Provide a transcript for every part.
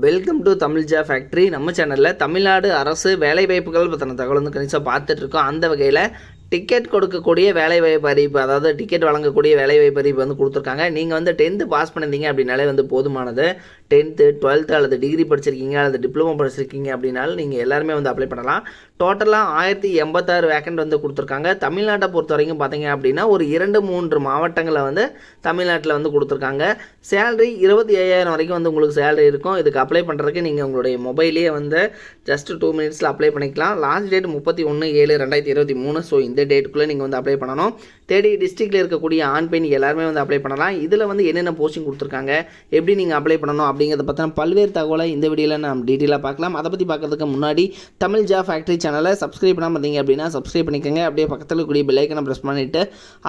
Welcome to Tamil ஜா factory. நம்ம சேனலில் தமிழ்நாடு அரசு வேலைவாய்ப்புகள் பற்றின தகவல் வந்து கணிசமாக பார்த்துட்ருக்கோம். அந்த வகையில் டிக்கெட் கொடுக்கக்கூடிய வேலைவாய்ப்பு அறிவிப்பு, அதாவது டிக்கெட் வழங்கக்கூடிய வேலைவாய்ப்பு அறிவிப்பு வந்து கொடுத்துருக்காங்க. நீங்கள் வந்து 10th பாஸ் பண்ணியிருந்தீங்க அப்படின்னாலே வந்து போதுமானது. 10th 12th அல்லது டிகிரி படிச்சிருக்கீங்க அல்லது டிப்ளமோ படிச்சிருக்கீங்க அப்படின்னாலும் நீங்கள் எல்லாருமே வந்து அப்ளை பண்ணலாம். டோட்டலாக 1086 வேக்கண்ட் வந்து கொடுத்துருக்காங்க. தமிழ்நாட்டை பொறுத்த வரைக்கும் பார்த்தீங்க அப்படின்னா ஒரு 2-3 மாவட்டங்களில் வந்து தமிழ்நாட்டில் வந்து கொடுத்துருக்காங்க. சேலரி 25,000 வரைக்கும் வந்து உங்களுக்கு சேலரி இருக்கும். இதுக்கு அப்ளை பண்ணுறதுக்கு நீங்கள் உங்களுடைய மொபைலே வந்து ஜஸ்ட் 2 மினிட்ஸில் அப்ளை பண்ணிக்கலாம். Last date 31/7/2023. ஸோ இந்த டேட்டுக்குள்ளே நீங்கள் வந்து அப்ளை பண்ணணும். தேடி டிஸ்ட்ரிக்டில் இருக்கக்கூடிய ஆண் பெண் எல்லாருமே வந்து அப்ளை பண்ணலாம். இதில் வந்து என்னென்ன போஸ்டிங் கொடுத்துருக்காங்க, எப்படி நீங்கள் அப்ளை பண்ணணும் அப்படிங்கிறத பற்றின பல்வேறு தகவலை இந்த வீடியோவில் நம்ம டீட்டெயிலாக பார்க்கலாம். அதை பற்றி பார்க்கறதுக்கு முன்னாடி தமிழ் ஜா ஃபேக்ட்ரி சேனலை சப்ஸ்கிரைப் பண்ணாமல் இருந்தீங்க அப்படின்னா சப்ஸ்கிரைப் பண்ணிக்கோங்க. அப்படியே பக்கத்தில் இருக்கக்கூடிய பெல் ஐக்கனை ப்ரெஸ் பண்ணிவிட்டு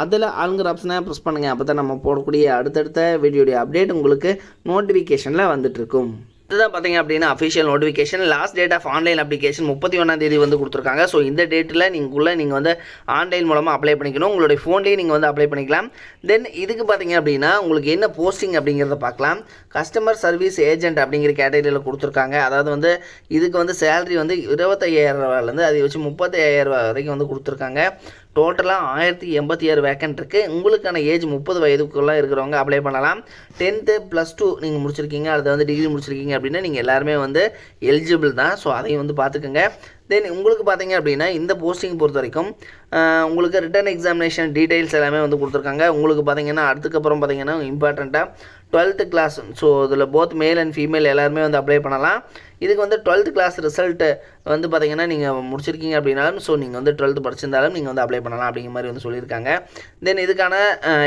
அதில் ஆளுங்கிற ஆப்ஷனை ப்ரெஸ் பண்ணுங்கள். அப்போ தான் நம்ம போடக்கூடிய அடுத்தடுத்த வீடியோடைய அப்டேட் உங்களுக்கு நோட்டிஃபிகேஷனில் வந்துட்டுருக்கும். இதுதான் பார்த்தீங்க அப்படின்னா official notification. Last date of online application 31 வந்து கொடுத்துருக்காங்க. ஸோ இந்த டேட்டில் நீங்கள் வந்து ஆன்லைன் மூலமாக அப்ளை பண்ணிக்கணும். உங்களுடைய ஃபோன்லேயே நீங்கள் வந்து அப்ளை பண்ணிக்கலாம். தென் இதுக்கு பார்த்தீங்க அப்படின்னா உங்களுக்கு என்ன போஸ்டிங் அப்படிங்கிறத பார்க்கலாம். கஸ்டமர் சர்வீஸ் ஏஜென்ட் அப்படிங்கிற கேட்டகரியில் கொடுத்துருக்காங்க. அதாவது வந்து இதுக்கு வந்து சேலரி வந்து 25,000 அதை வச்சு 35,000 வரைக்கும் வந்து கொடுத்துருக்காங்க. டோட்டலாக 1086 வேக்கண்ட் இருக்குது. உங்களுக்கான ஏஜ் 30 வயதுக்குள்ளே இருக்கிறவங்க அப்ளை பண்ணலாம். 10th +2 நீங்கள் முடிச்சிருக்கீங்க, அதை வந்து டிகிரி முடிச்சிருக்கீங்க அப்படின்னா நீங்கள் எல்லாருமே வந்து எலிஜிபிள் தான். ஸோ அதையும் வந்து பார்த்துக்கோங்க. தென் உங்களுக்கு பார்த்தீங்க அப்படின்னா இந்த போஸ்டிங் பொறுத்த வரைக்கும் உங்களுக்கு ரிட்டன் எக்ஸாமினேஷன் டீட்டெயில்ஸ் எல்லாமே வந்து கொடுத்துருக்காங்க. உங்களுக்கு பார்த்தீங்கன்னா அதுக்கப்புறம் பார்த்தீங்கன்னா இம்பார்ட்டண்ட்டாக 12th கிளாஸ். ஸோ இதில் போத் மேல் அண்ட் ஃபீமேல் எல்லாருமே வந்து அப்ளை பண்ணலாம். இதுக்கு வந்து 12th கிளாஸ் ரிசல்ட்டு வந்து பார்த்தீங்கன்னா நீங்கள் முடிச்சிருக்கீங்க அப்படின்னாலும், ஸோ நீங்கள் வந்து 12th படிச்சிருந்தாலும் நீங்கள் வந்து அப்ளை பண்ணலாம் அப்படிங்கிற மாதிரி வந்து சொல்லியிருக்காங்க. தென் இதுக்கான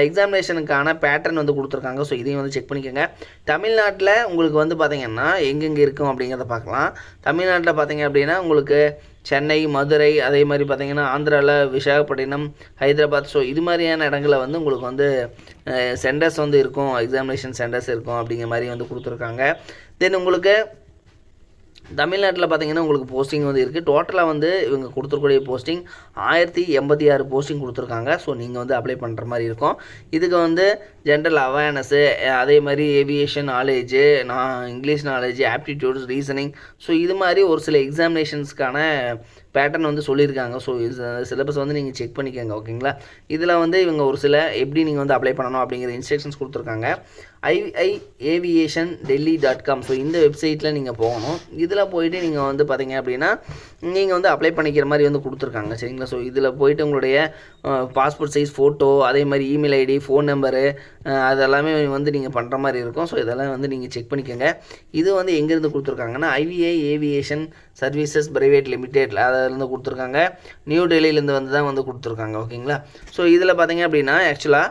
எக்ஸாமினேஷனுக்கான பேட்டர்ன் வந்து கொடுத்துருக்காங்க. ஸோ இதையும் வந்து செக் பண்ணிக்கோங்க. தமிழ்நாட்டில் உங்களுக்கு வந்து பார்த்தீங்கன்னா எங்கெங்கே இருக்கும் அப்படிங்கிறத பார்க்கலாம். தமிழ்நாட்டில் பார்த்தீங்க அப்படின்னா உங்களுக்கு சென்னை, மதுரை, அதே மாதிரி பார்த்திங்கன்னா ஆந்திராவில் விசாகப்பட்டினம், ஹைதராபாத். ஸோ இது மாதிரியான இடங்களில் வந்து உங்களுக்கு வந்து சென்டர்ஸ் வந்து இருக்கும், எக்ஸாமினேஷன் சென்டர்ஸ் இருக்கும் அப்படிங்கிற மாதிரி வந்து கொடுத்துருக்காங்க. தென் உங்களுக்கு தமிழ்நாட்டில் பார்த்தீங்கன்னா உங்களுக்கு போஸ்டிங் வந்து இருக்குது. டோட்டலாக வந்து இவங்க கொடுத்துருக்கூடிய போஸ்டிங் 1086 போஸ்டிங் கொடுத்துருக்காங்க. ஸோ நீங்கள் வந்து அப்ளை பண்ணுற மாதிரி இருக்கும். இதுக்கு வந்து ஜென்ரல் அவேர்னஸ்ஸு, அதே மாதிரி aviation knowledge, English knowledge, aptitudes, reasoning. So இது மாதிரி ஒரு சில எக்ஸாமினேஷன்ஸ்க்கான பேட்டர்ன் வந்து சொல்லியிருக்காங்க. ஸோ சிலபஸ் வந்து நீங்கள் செக் பண்ணிக்கோங்க, ஓகேங்களா. இதில் வந்து இவங்க ஒரு சில எப்படி நீங்கள் வந்து அப்ளை பண்ணணும் அப்படிங்கிற இன்ஸ்ட்ரக்ஷன்ஸ் கொடுத்துருக்காங்க. iviationdelhi.com. ஸோ இந்த வெப்சைட்டில் நீங்கள் போகணும். இதில் போயிட்டு நீங்கள் வந்து பார்த்தீங்க அப்படின்னா நீங்கள் வந்து அப்ளை பண்ணிக்கிற மாதிரி வந்து கொடுத்துருக்காங்க, சரிங்களா. ஸோ இதில் போயிட்டு உங்களுடைய பாஸ்போர்ட் சைஸ் ஃபோட்டோ, அதே மாதிரி இமெயில் ஐடி, ஃபோன் நம்பரு, அதெல்லாமே வந்து நீங்கள் பண்ணுற மாதிரி இருக்கும். ஸோ இதெல்லாம் வந்து நீங்கள் செக் பண்ணிக்கோங்க. இது வந்து எங்கேருந்து கொடுத்துருக்காங்கன்னா IVI aviation services private limited அதிலேருந்து கொடுத்துருக்காங்க. நியூ டெல்லியிலேருந்து வந்து தான் வந்து கொடுத்துருக்காங்க, ஓகேங்களா. ஸோ இதில் பார்த்தீங்க அப்படின்னா ஆக்சுவலாக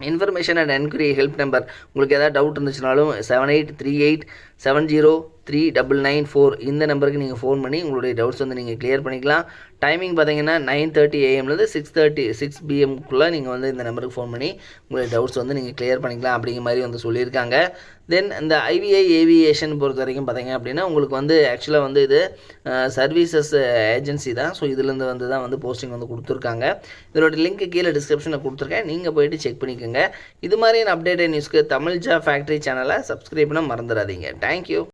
information and enquiry help number, உங்களுக்கு ஏதாவது டவுட் இருந்துச்சுனாலும் 7838703994 இந்த நம்பருக்கு நீங்கள் ஃபோன் பண்ணி உங்களுடைய டவுட்ஸ் வந்து நீங்கள் கிளியர் பண்ணிக்கலாம். டைமிங் பார்த்தீங்கன்னா 9:30 AM 6 PM நீங்கள் வந்து இந்த நம்பருக்கு ஃபோன் பண்ணி உங்களுடைய டவுட்ஸ் வந்து நீங்கள் கிளியர் பண்ணிக்கலாம் அப்படிங்கிற மாதிரி வந்து சொல்லியிருக்காங்க. தென் இந்த ஐவிஐ ஏவியேஷன் பொறுத்த வரைக்கும் பார்த்தீங்க அப்படின்னா உங்களுக்கு வந்து ஆக்சுவலாக வந்து இது சர்வீசஸ் ஏஜென்சி தான். ஸோ இதுலேருந்து வந்து தான் வந்து போஸ்டிங் வந்து கொடுத்துருக்காங்க. இதோட லிங்க் கீழே டிஸ்கிரிப்ஷனில் கொடுத்துருக்கேன், நீங்கள் போய்ட்டு செக் பண்ணிக்கோங்க. இது மாதிரியான அப்டேட்டட் நியூஸ்க்கு தமிழ் ஜா ஃபேக்ட்ரி சேனலை சப்ஸ்கிரைப் பண்ண மறந்துடாதீங்க. தேங்க்யூ.